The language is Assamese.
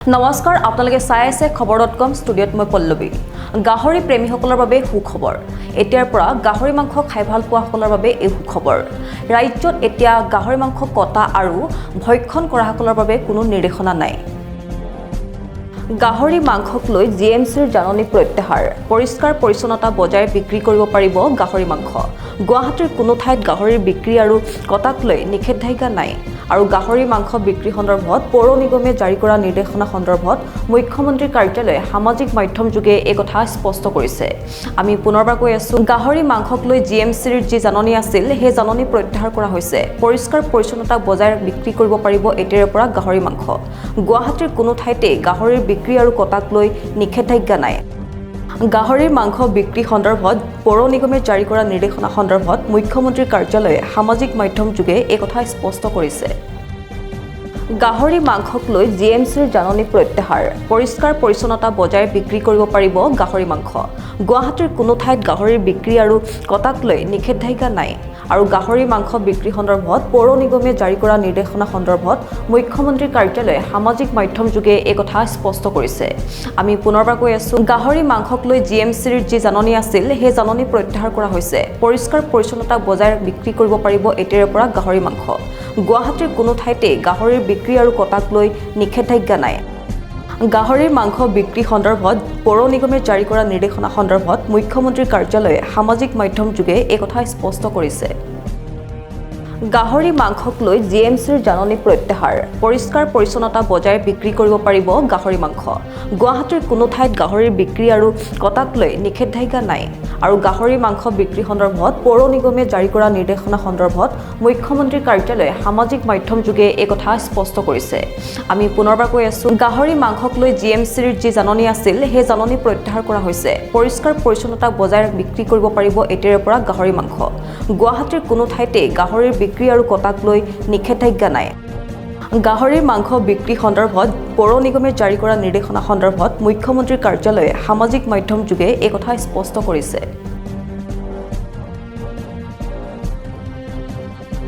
নমস্কাৰ আপোনালোকে চাই আছে খবৰ.com ষ্টুডিঅ'ত মই পল্লৱী গাহৰি প্ৰেমীসকলৰ বাবে সুখবৰ এতিয়াৰ পৰা গাহৰি মাংস খাই ভাল পোৱাসকলৰ বাবে এই সুখবৰ ৰাজ্যত এতিয়া গাহৰি মাংস কটা আৰু ভক্ষণ কৰাসকলৰ বাবে কোনো নিৰ্দেশনা নাই গাহৰি মাংসক লৈ জিএমচিৰ জাননী প্ৰত্যাহাৰ পৰিষ্কাৰ পৰিচ্ছন্নতা বজাই বিক্ৰী কৰিব পাৰিব গাহৰি মাংস গুৱাহাটীৰ কোনো ঠাইত গাহৰিৰ বিক্ৰী আৰু কটাক লৈ নিষেধাজ্ঞা নাই আৰু গাহৰি মাংস বিক্ৰী সন্দৰ্ভত পৌৰ নিগমে জাৰি কৰা নিৰ্দেশনা সন্দৰ্ভত মুখ্যমন্ত্ৰীৰ কাৰ্যালয়ে সামাজিক মাধ্যম যোগে এই কথা স্পষ্ট কৰিছে আমি পুনৰবাৰ কৈ আছো গাহৰি মাংসক লৈ জিএমচিৰ যি জাননী আছিল সেই জাননী প্ৰত্যাহাৰ কৰা হৈছে পৰিষ্কাৰ পৰিচ্ছন্নতা বজাই বিক্ৰী কৰিব পাৰিব এতিয়াৰ পৰা গাহৰি মাংস গুৱাহাটীৰ কোনো ঠাইতে গাহৰিৰ বিক্ৰী আৰু কটাক লৈ নিষেধাজ্ঞা নাই গাহৰিৰ মাংস বিক্ৰী সন্দৰ্ভত পৌৰ নিগমে জাৰি কৰা নিৰ্দেশনা সন্দৰ্ভত মুখ্যমন্ত্ৰীৰ কাৰ্যালয়ে সামাজিক মাধ্যম যোগে এই কথা স্পষ্ট কৰিছে গাহৰি মাংসক লৈ জিএমচিৰ জাননী প্ৰত্যাহাৰ পৰিষ্কাৰ পৰিচ্ছন্নতা বজাই বিক্ৰী কৰিব পাৰিব গাহৰি মাংস গুৱাহাটীৰ কোনো ঠাইত গাহৰিৰ বিক্ৰী আৰু কটাক লৈ নিষেধাজ্ঞা নাই আৰু গাহৰি মাংস বিক্ৰী সন্দৰ্ভত পৌৰ নিগমে জাৰি কৰা নিৰ্দেশনা সন্দৰ্ভত মুখ্যমন্ত্ৰীৰ কাৰ্যালয়ে সামাজিক মাধ্যম যোগে এই কথা স্পষ্ট কৰিছে আমি পুনৰবাৰ কৈ আছো গাহৰি মাংসক লৈ জিএমচিৰ যি জাননী আছিল সেই জাননী প্ৰত্যাহাৰ কৰা হৈছে পৰিষ্কাৰ পৰিচ্ছন্নতা বজাই বিক্ৰী কৰিব পাৰিব এতিয়াৰ পৰা গাহৰি মাংস গুৱাহাটীৰ কোনো ঠাইতে গাহৰিৰ বিক্ৰী আৰু কটাক লৈ নিষেধাজ্ঞা নাই গাহৰিৰ মাংস বিক্ৰী সন্দৰ্ভত পৌৰ নিগমে জাৰি কৰা নিৰ্দেশনা সন্দৰ্ভত মুখ্যমন্ত্ৰীৰ কাৰ্যালয়ে সামাজিক মাধ্যম যোগে এই কথা স্পষ্ট কৰিছে গাহৰি মাংসক লৈ জিএমচিৰ জাননী প্ৰত্যাহাৰ পৰিষ্কাৰ পৰিচ্ছন্নতা বজাই বিক্ৰী কৰিব পাৰিব গাহৰি মাংস গুৱাহাটীৰ কোনো ঠাইত গাহৰিৰ বিক্ৰী আৰু কটাক লৈ নিষেধাজ্ঞা নাই আৰু গাহৰি মাংস বিক্ৰী সন্দৰ্ভত পৌৰ নিগমে জাৰি কৰা নিৰ্দেশনা সন্দৰ্ভত মুখ্যমন্ত্ৰীৰ কাৰ্যালয়ে সামাজিক মাধ্যম যোগে এই কথা স্পষ্ট কৰিছে আমি পুনৰবাৰ কৈ আছো গাহৰি মাংসক লৈ জিএমচিৰ যি জাননী আছিল সেই জাননী প্ৰত্যাহাৰ কৰা হৈছে পৰিষ্কাৰ পৰিচ্ছন্নতা বজাই বিক্ৰী কৰিব পাৰিব এতিয়াৰ পৰা গাহৰি মাংস গুৱাহাটীৰ কোনো ঠাইতে গাহৰিৰ বিক্ৰী আৰু কটাক লৈ নিষেধাজ্ঞা নাই গাহৰিৰ মাংস বিক্ৰী সন্দৰ্ভত পৌৰ নিগমে জাৰি কৰা নিৰ্দেশনা সন্দৰ্ভত মুখ্যমন্ত্ৰীৰ কাৰ্যালয়ে সামাজিক মাধ্যম যোগে এই কথা স্পষ্ট কৰিছে